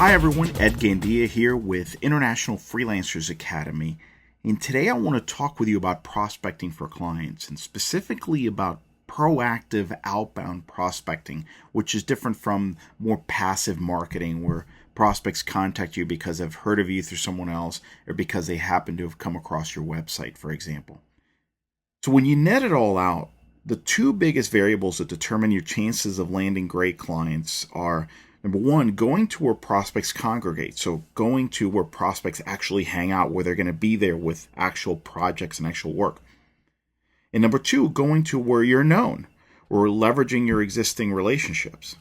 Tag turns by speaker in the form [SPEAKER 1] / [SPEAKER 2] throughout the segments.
[SPEAKER 1] Hi everyone, Ed Gandia here with International Freelancers Academy, and today I want to talk with you about prospecting for clients, and specifically about proactive outbound prospecting, which is different from more passive marketing where prospects contact you because they've heard of you through someone else or because they happen to have come across your website, for example. So when you net it all out, the two biggest variables that determine your chances of landing great clients are, number one, going to where prospects congregate. So going to where prospects actually hang out, where they're going to be there with actual projects and actual work. And number two, going to where you're known or leveraging your existing relationships.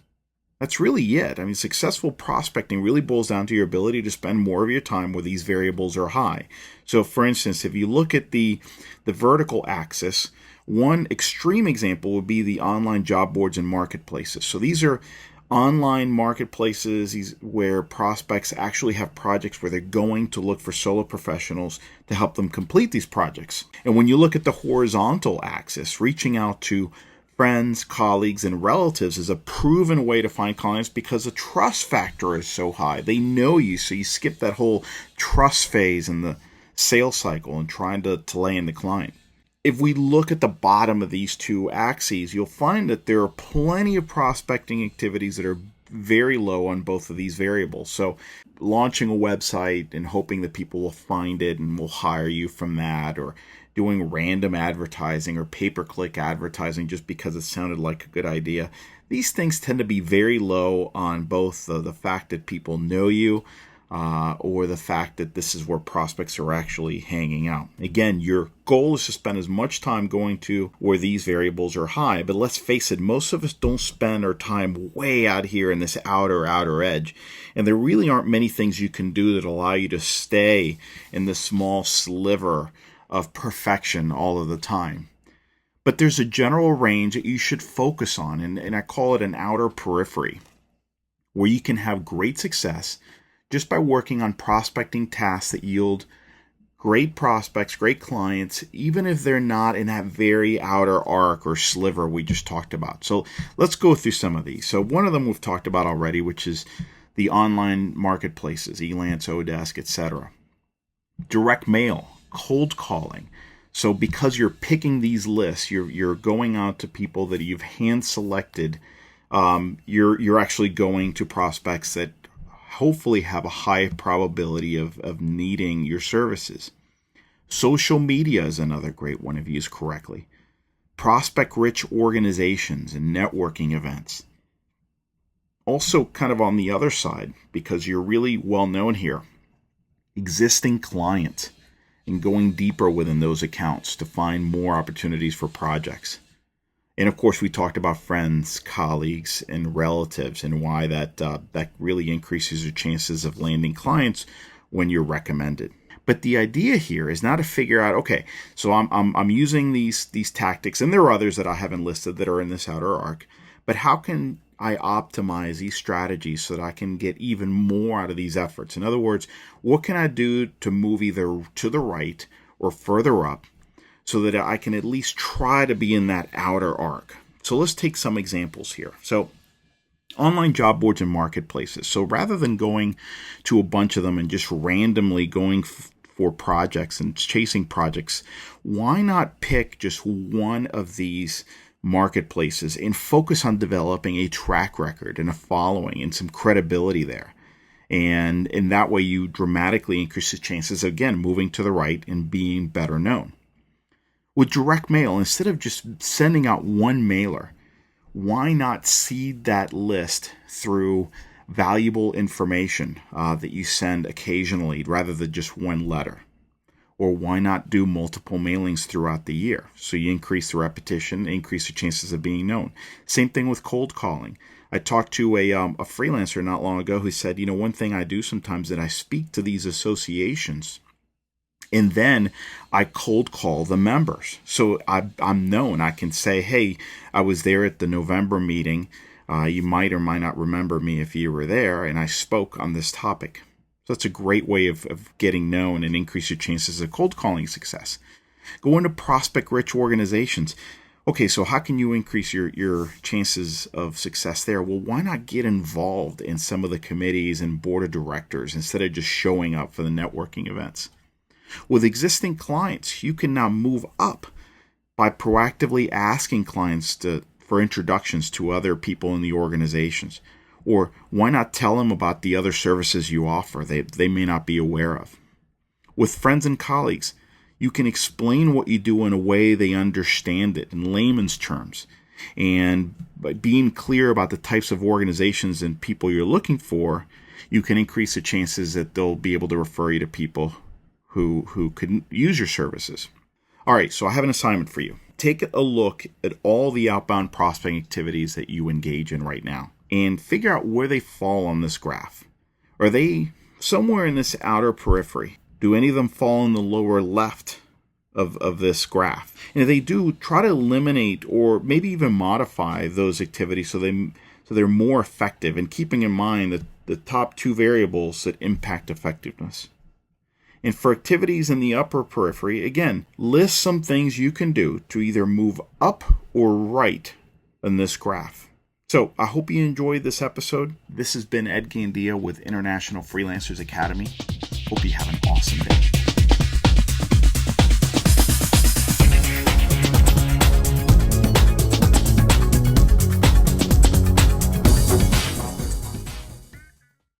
[SPEAKER 1] That's really it. I mean, successful prospecting really boils down to your ability to spend more of your time where these variables are high. So for instance, if you look at the vertical axis, one extreme example would be the online job boards and marketplaces. So these are online marketplaces where prospects actually have projects where they're going to look for solo professionals to help them complete these projects. And when you look at the horizontal axis, reaching out to friends, colleagues, and relatives is a proven way to find clients because the trust factor is so high. They know you, so you skip that whole trust phase in the sales cycle and trying to land the client. If we look at the bottom of these two axes, you'll find that there are plenty of prospecting activities that are very low on both of these variables. So launching a website and hoping that people will find it and will hire you from that, or doing random advertising or pay-per-click advertising just because it sounded like a good idea. These things tend to be very low on both the fact that people know you or the fact that this is where prospects are actually hanging out. Again, your goal is to spend as much time going to where these variables are high, but let's face it, most of us don't spend our time way out here in this outer edge, and there really aren't many things you can do that allow you to stay in this small sliver of perfection all of the time. But there's a general range that you should focus on, and I call it an outer periphery, where you can have great success just by working on prospecting tasks that yield great prospects, great clients, even if they're not in that very outer arc or sliver we just talked about. So let's go through some of these. So one of them we've talked about already, which is the online marketplaces, Elance, Odesk, etc. Direct mail, cold calling. So because you're picking these lists, you're going out to people that you've hand selected. You're actually going to prospects that hopefully have a high probability of needing your services. Social media is another great one if used correctly. Prospect-rich organizations and networking events. Also, kind of on the other side, because you're really well known here, existing clients and going deeper within those accounts to find more opportunities for projects. And of course, we talked about friends, colleagues, and relatives, and why that really increases your chances of landing clients when you're recommended. But the idea here is not to figure out, okay, so I'm using these tactics, and there are others that I haven't listed that are in this outer arc. But how can I optimize these strategies so that I can get even more out of these efforts? In other words, what can I do to move either to the right or further up, so that I can at least try to be in that outer arc? So let's take some examples here. So online job boards and marketplaces. So rather than going to a bunch of them and just randomly going for projects and chasing projects, why not pick just one of these marketplaces and focus on developing a track record and a following and some credibility there? And in that way, you dramatically increase the chances of, again, moving to the right and being better known. With direct mail, instead of just sending out one mailer, why not seed that list through valuable information that you send occasionally rather than just one letter? Or why not do multiple mailings throughout the year? So you increase the repetition, increase the chances of being known. Same thing with cold calling. I talked to a freelancer not long ago who said, one thing I do sometimes is that I speak to these associations and then I cold call the members. So I'm known. I can say, hey, I was there at the November meeting. You might or might not remember me if you were there, and I spoke on this topic. So that's a great way of getting known and increase your chances of cold calling success. Go into prospect-rich organizations. Okay, so how can you increase your chances of success there? Well, why not get involved in some of the committees and board of directors instead of just showing up for the networking events? With existing clients, you can now move up by proactively asking clients for introductions to other people in the organizations. Or why not tell them about the other services you offer they may not be aware of? With friends and colleagues, you can explain what you do in a way they understand it in layman's terms. And by being clear about the types of organizations and people you're looking for, you can increase the chances that they'll be able to refer you to people who could use your services. All right, so I have an assignment for you. Take a look at all the outbound prospecting activities that you engage in right now and figure out where they fall on this graph. Are they somewhere in this outer periphery? Do any of them fall in the lower left of this graph? And if they do, try to eliminate or maybe even modify those activities so they're more effective, and keeping in mind that the top two variables that impact effectiveness. And for activities in the upper periphery, again, list some things you can do to either move up or right in this graph. So I hope you enjoyed this episode. This has been Ed Gandia with International Freelancers Academy. Hope you have an awesome day.